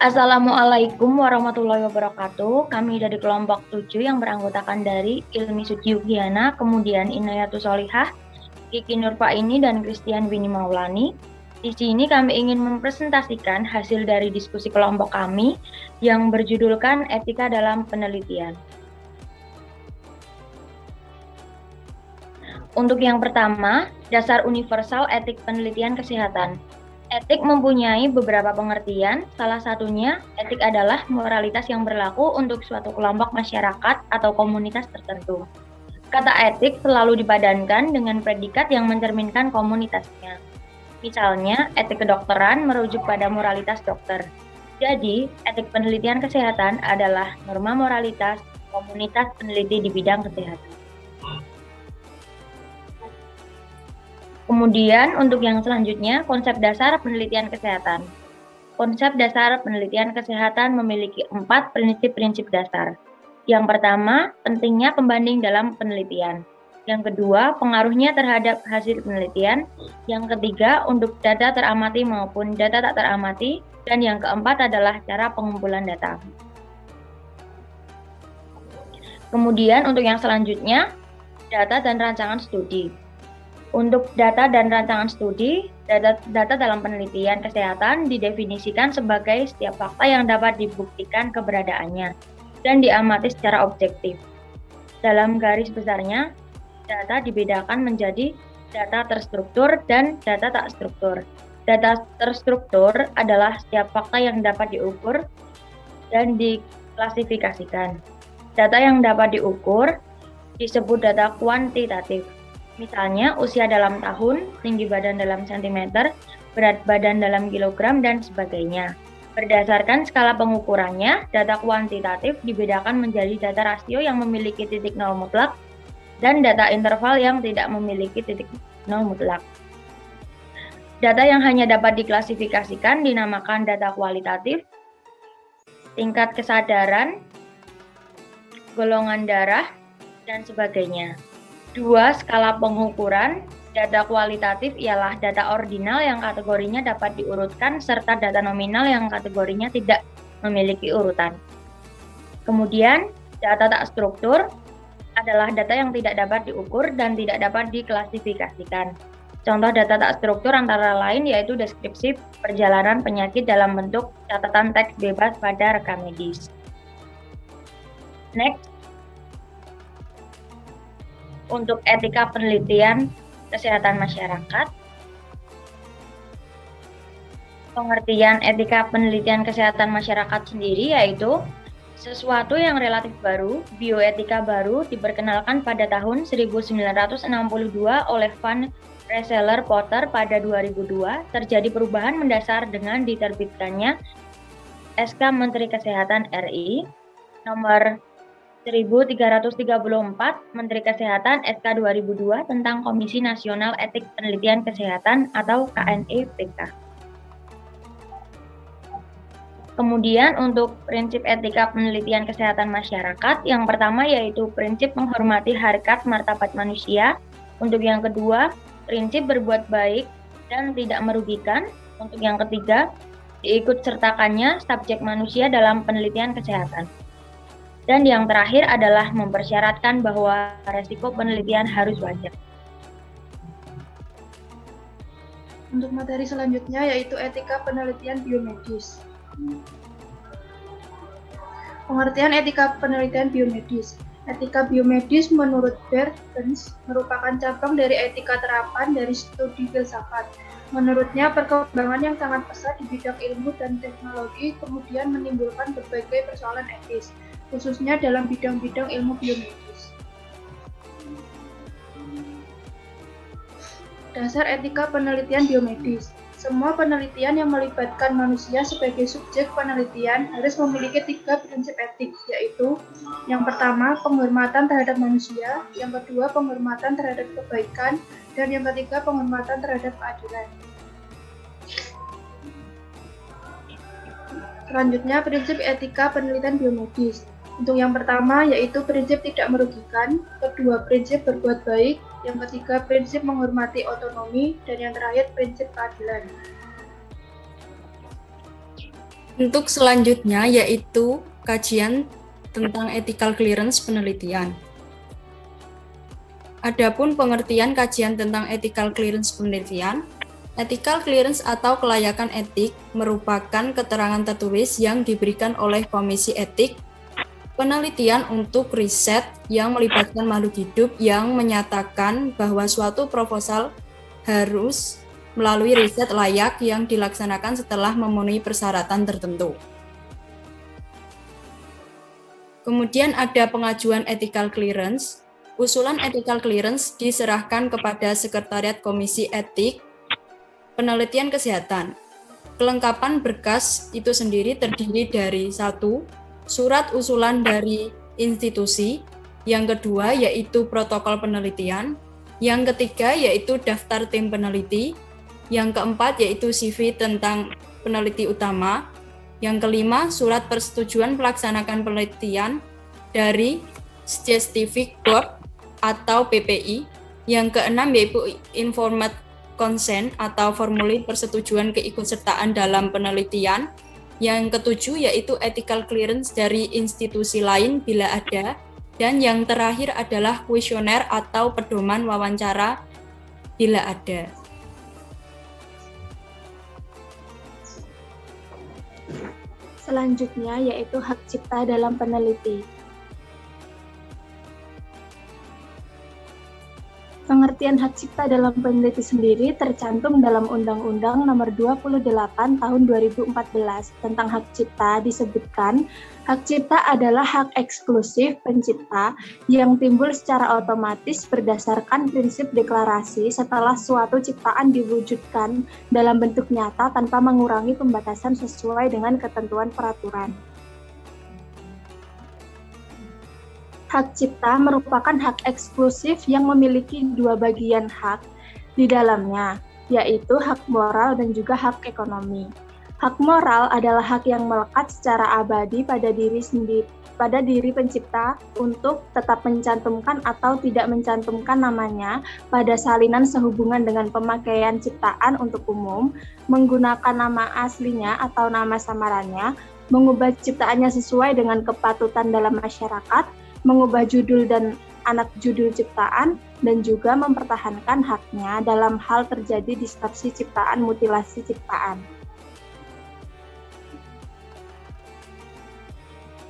Assalamualaikum warahmatullahi wabarakatuh. Kami dari kelompok 7 yang beranggotakan dari Ilmi Suci Yugiana, kemudian Inayatus Solihah, Kiki Nurpaini, dan Christian Winnie Maulani. Di sini kami ingin mempresentasikan hasil dari diskusi kelompok kami yang berjudulkan Etika dalam Penelitian. Untuk yang pertama, dasar universal etik penelitian kesehatan. Etik mempunyai beberapa pengertian, salah satunya etik adalah moralitas yang berlaku untuk suatu kelompok masyarakat atau komunitas tertentu. Kata etik selalu dipadankan dengan predikat yang mencerminkan komunitasnya. Misalnya, etik kedokteran merujuk pada moralitas dokter. Jadi, etik penelitian kesehatan adalah norma moralitas komunitas peneliti di bidang kesehatan. Kemudian untuk yang selanjutnya, konsep dasar penelitian kesehatan. Konsep dasar penelitian kesehatan memiliki 4 prinsip-prinsip dasar. Yang pertama, pentingnya pembanding dalam penelitian. Yang kedua, pengaruhnya terhadap hasil penelitian. Yang ketiga, untuk data teramati maupun data tak teramati. Dan yang keempat adalah cara pengumpulan data. Kemudian untuk yang selanjutnya, data dan rancangan studi. Untuk data dan rancangan studi, data dalam penelitian kesehatan didefinisikan sebagai setiap fakta yang dapat dibuktikan keberadaannya dan diamati secara objektif. Dalam garis besarnya, data dibedakan menjadi data terstruktur dan data tak struktur. Data terstruktur adalah setiap fakta yang dapat diukur dan diklasifikasikan. Data yang dapat diukur disebut data kuantitatif. Misalnya usia dalam tahun, tinggi badan dalam sentimeter, berat badan dalam kilogram, dan sebagainya. Berdasarkan skala pengukurannya, data kuantitatif dibedakan menjadi data rasio yang memiliki titik nol mutlak dan data interval yang tidak memiliki titik nol mutlak. Data yang hanya dapat diklasifikasikan dinamakan data kualitatif, tingkat kesadaran, golongan darah, dan sebagainya. 2. Skala pengukuran. Data kualitatif ialah data ordinal yang kategorinya dapat diurutkan serta data nominal yang kategorinya tidak memiliki urutan. Kemudian, data tak struktur adalah data yang tidak dapat diukur dan tidak dapat diklasifikasikan. Contoh data tak struktur antara lain yaitu deskripsi perjalanan penyakit dalam bentuk catatan teks bebas pada rekam medis. Next. Untuk etika penelitian kesehatan masyarakat. Pengertian etika penelitian kesehatan masyarakat sendiri yaitu sesuatu yang relatif baru, bioetika baru diperkenalkan pada tahun 1962 oleh Van Rensselaer Potter pada 2002, terjadi perubahan mendasar dengan diterbitkannya SK Menteri Kesehatan RI nomor 1334 Menteri Kesehatan SK 2002 tentang Komisi Nasional Etik Penelitian Kesehatan atau KNEPK. Kemudian untuk prinsip etika penelitian kesehatan masyarakat, yang pertama yaitu prinsip menghormati harkat martabat manusia. Untuk yang kedua, prinsip berbuat baik dan tidak merugikan. Untuk yang ketiga, diikut sertakannya subjek manusia dalam penelitian kesehatan. Dan yang terakhir adalah mempersyaratkan bahwa resiko penelitian harus wajar. Untuk materi selanjutnya yaitu etika penelitian biomedis. Pengertian etika penelitian biomedis. Etika biomedis menurut Bertens merupakan cabang dari etika terapan dari studi filsafat. Menurutnya, perkembangan yang sangat pesat di bidang ilmu dan teknologi kemudian menimbulkan berbagai persoalan etis, khususnya dalam bidang-bidang ilmu biomedis. Dasar etika penelitian biomedis. Semua penelitian yang melibatkan manusia sebagai subjek penelitian harus memiliki 3 prinsip etik, yaitu yang pertama, penghormatan terhadap manusia, yang kedua, penghormatan terhadap kebaikan, dan yang ketiga, penghormatan terhadap keadilan. Selanjutnya, prinsip etika penelitian biomedis. Untuk yang pertama, yaitu prinsip tidak merugikan, kedua, prinsip berbuat baik, yang ketiga, prinsip menghormati otonomi, dan yang terakhir, prinsip keadilan. Untuk selanjutnya yaitu kajian tentang ethical clearance penelitian. Adapun pengertian kajian tentang ethical clearance penelitian, ethical clearance atau kelayakan etik merupakan keterangan tertulis yang diberikan oleh Komisi Etik Penelitian untuk riset yang melibatkan makhluk hidup yang menyatakan bahwa suatu proposal harus melalui riset layak yang dilaksanakan setelah memenuhi persyaratan tertentu. Kemudian ada pengajuan ethical clearance. Usulan ethical clearance diserahkan kepada Sekretariat Komisi Etik Penelitian Kesehatan. Kelengkapan berkas itu sendiri terdiri dari 1. Surat usulan dari institusi, yang kedua yaitu protokol penelitian, yang ketiga yaitu daftar tim peneliti, yang keempat yaitu CV tentang peneliti utama, yang kelima surat persetujuan pelaksanakan penelitian dari Scientific Board atau PPI, yang keenam yaitu informed consent atau formulir persetujuan keikutsertaan dalam penelitian, yang ketujuh yaitu ethical clearance dari institusi lain bila ada, dan yang terakhir adalah kuesioner atau pedoman wawancara bila ada. Selanjutnya yaitu hak cipta dalam peneliti. Pengertian hak cipta dalam peneliti sendiri tercantum dalam Undang-Undang Nomor 28 Tahun 2014 tentang hak cipta. Disebutkan, hak cipta adalah hak eksklusif pencipta yang timbul secara otomatis berdasarkan prinsip deklarasi setelah suatu ciptaan diwujudkan dalam bentuk nyata tanpa mengurangi pembatasan sesuai dengan ketentuan peraturan. Hak cipta merupakan hak eksklusif yang memiliki dua bagian hak di dalamnya, yaitu hak moral dan juga hak ekonomi. Hak moral adalah hak yang melekat secara abadi pada diri pencipta untuk tetap mencantumkan atau tidak mencantumkan namanya pada salinan sehubungan dengan pemakaian ciptaan untuk umum, menggunakan nama aslinya atau nama samarannya, mengubah ciptaannya sesuai dengan kepatutan dalam masyarakat, mengubah judul dan anak judul ciptaan, dan juga mempertahankan haknya dalam hal terjadi distorsi ciptaan, mutilasi ciptaan.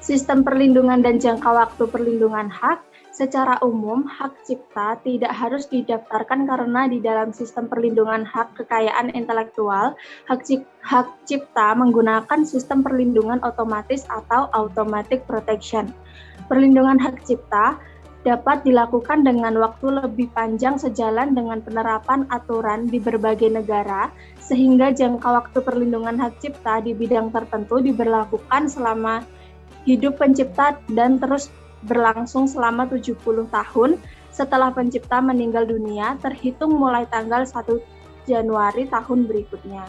Sistem perlindungan dan jangka waktu perlindungan hak. Secara umum, hak cipta tidak harus didaftarkan karena di dalam sistem perlindungan hak kekayaan intelektual, hak cipta menggunakan sistem perlindungan otomatis atau automatic protection. Perlindungan hak cipta dapat dilakukan dengan waktu lebih panjang sejalan dengan penerapan aturan di berbagai negara, sehingga jangka waktu perlindungan hak cipta di bidang tertentu diberlakukan selama hidup pencipta dan terus berlangsung selama 70 tahun setelah pencipta meninggal dunia, terhitung mulai tanggal 1 Januari tahun berikutnya.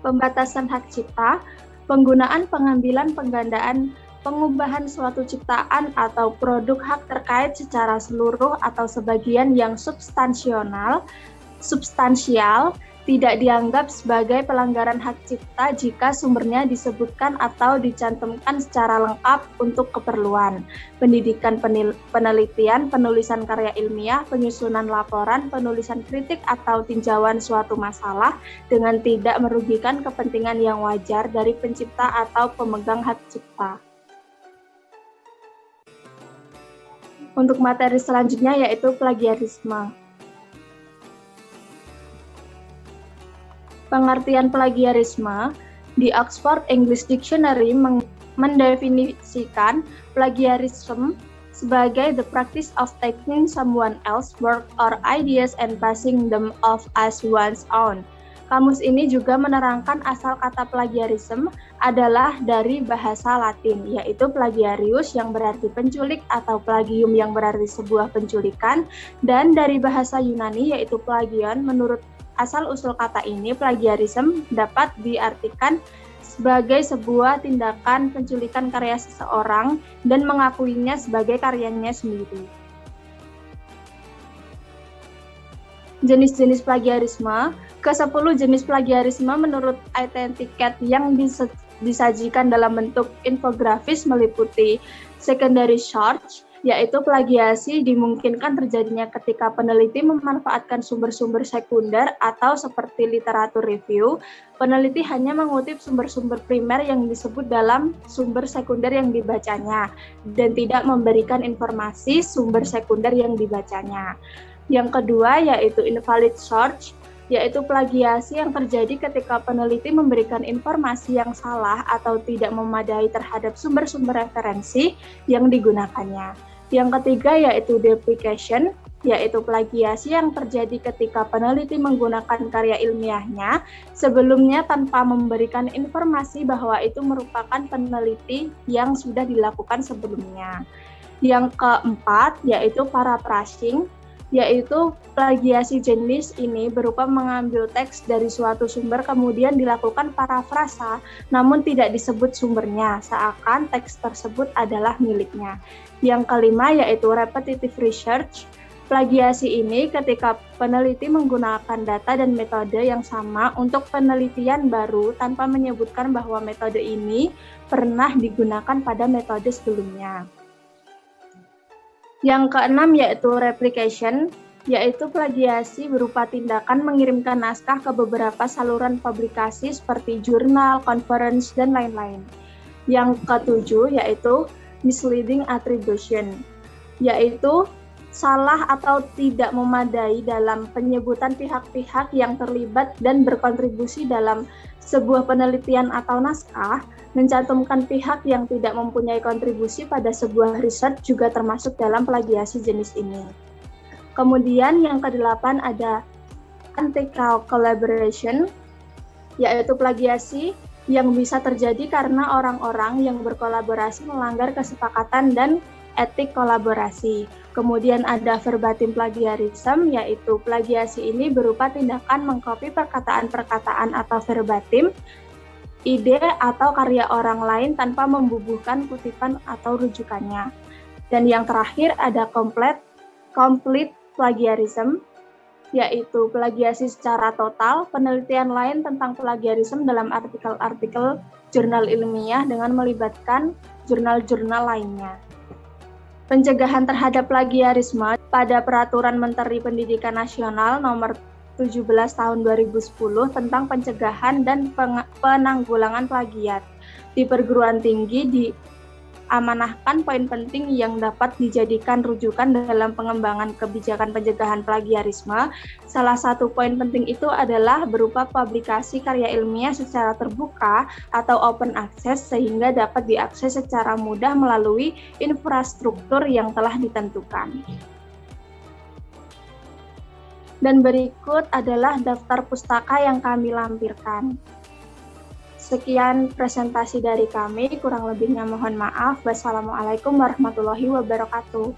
Pembatasan hak cipta. Penggunaan, pengambilan, penggandaan, pengubahan suatu ciptaan atau produk hak terkait secara seluruh atau sebagian yang substansial tidak dianggap sebagai pelanggaran hak cipta jika sumbernya disebutkan atau dicantumkan secara lengkap untuk keperluan pendidikan, penelitian, penulisan karya ilmiah, penyusunan laporan, penulisan kritik atau tinjauan suatu masalah dengan tidak merugikan kepentingan yang wajar dari pencipta atau pemegang hak cipta. Untuk materi selanjutnya yaitu plagiarisme. Pengertian plagiarisme di Oxford English Dictionary mendefinisikan plagiarism sebagai the practice of taking someone else's work or ideas and passing them off as one's own. Kamus ini juga menerangkan asal kata plagiarism adalah dari bahasa Latin, yaitu plagiarius yang berarti penculik atau plagium yang berarti sebuah penculikan, dan dari bahasa Yunani yaitu plagion. Menurut asal-usul kata ini, plagiarism dapat diartikan sebagai sebuah tindakan penculikan karya seseorang dan mengakuinya sebagai karyanya sendiri. Jenis-jenis plagiarisme. Ke-10 jenis plagiarisme menurut Identicat yang disajikan dalam bentuk infografis meliputi secondary source, yaitu plagiasi dimungkinkan terjadinya ketika peneliti memanfaatkan sumber-sumber sekunder atau seperti literatur review. Peneliti hanya mengutip sumber-sumber primer yang disebut dalam sumber sekunder yang dibacanya dan tidak memberikan informasi sumber sekunder yang dibacanya. Yang kedua yaitu invalid source, yaitu plagiasi yang terjadi ketika peneliti memberikan informasi yang salah atau tidak memadai terhadap sumber-sumber referensi yang digunakannya. Yang ketiga yaitu duplication, yaitu plagiasi yang terjadi ketika peneliti menggunakan karya ilmiahnya sebelumnya tanpa memberikan informasi bahwa itu merupakan peneliti yang sudah dilakukan sebelumnya. Yang keempat yaitu paraphrasing, yaitu plagiasi jenis ini berupa mengambil teks dari suatu sumber kemudian dilakukan parafrasa namun tidak disebut sumbernya, seakan teks tersebut adalah miliknya. Yang kelima yaitu repetitive research. Plagiasi ini ketika peneliti menggunakan data dan metode yang sama untuk penelitian baru tanpa menyebutkan bahwa metode ini pernah digunakan pada metode sebelumnya. Yang keenam yaitu replication, yaitu plagiasi berupa tindakan mengirimkan naskah ke beberapa saluran publikasi seperti jurnal, conference, dan lain-lain. Yang ketujuh yaitu misleading attribution, yaitu salah atau tidak memadai dalam penyebutan pihak-pihak yang terlibat dan berkontribusi dalam sebuah penelitian atau naskah, mencantumkan pihak yang tidak mempunyai kontribusi pada sebuah riset juga termasuk dalam plagiasi jenis ini. Kemudian yang kedelapan ada anti-collaboration, yaitu plagiasi yang bisa terjadi karena orang-orang yang berkolaborasi melanggar kesepakatan dan etik kolaborasi. Kemudian ada verbatim plagiarism, yaitu plagiasi ini berupa tindakan mengcopy perkataan-perkataan atau verbatim, ide atau karya orang lain tanpa membubuhkan kutipan atau rujukannya. Dan yang terakhir ada complete plagiarism, yaitu plagiasi secara total, penelitian lain tentang plagiarisme dalam artikel-artikel jurnal ilmiah dengan melibatkan jurnal-jurnal lainnya. Pencegahan terhadap plagiarisme pada Peraturan Menteri Pendidikan Nasional Nomor 17 Tahun 2010 tentang pencegahan dan penanggulangan plagiat di perguruan tinggi diamanahkan poin penting yang dapat dijadikan rujukan dalam pengembangan kebijakan pencegahan plagiarisme. Salah satu poin penting itu adalah berupa publikasi karya ilmiah secara terbuka atau open access sehingga dapat diakses secara mudah melalui infrastruktur yang telah ditentukan. Dan berikut adalah daftar pustaka yang kami lampirkan. Sekian presentasi dari kami, kurang lebihnya mohon maaf. Wassalamualaikum warahmatullahi wabarakatuh.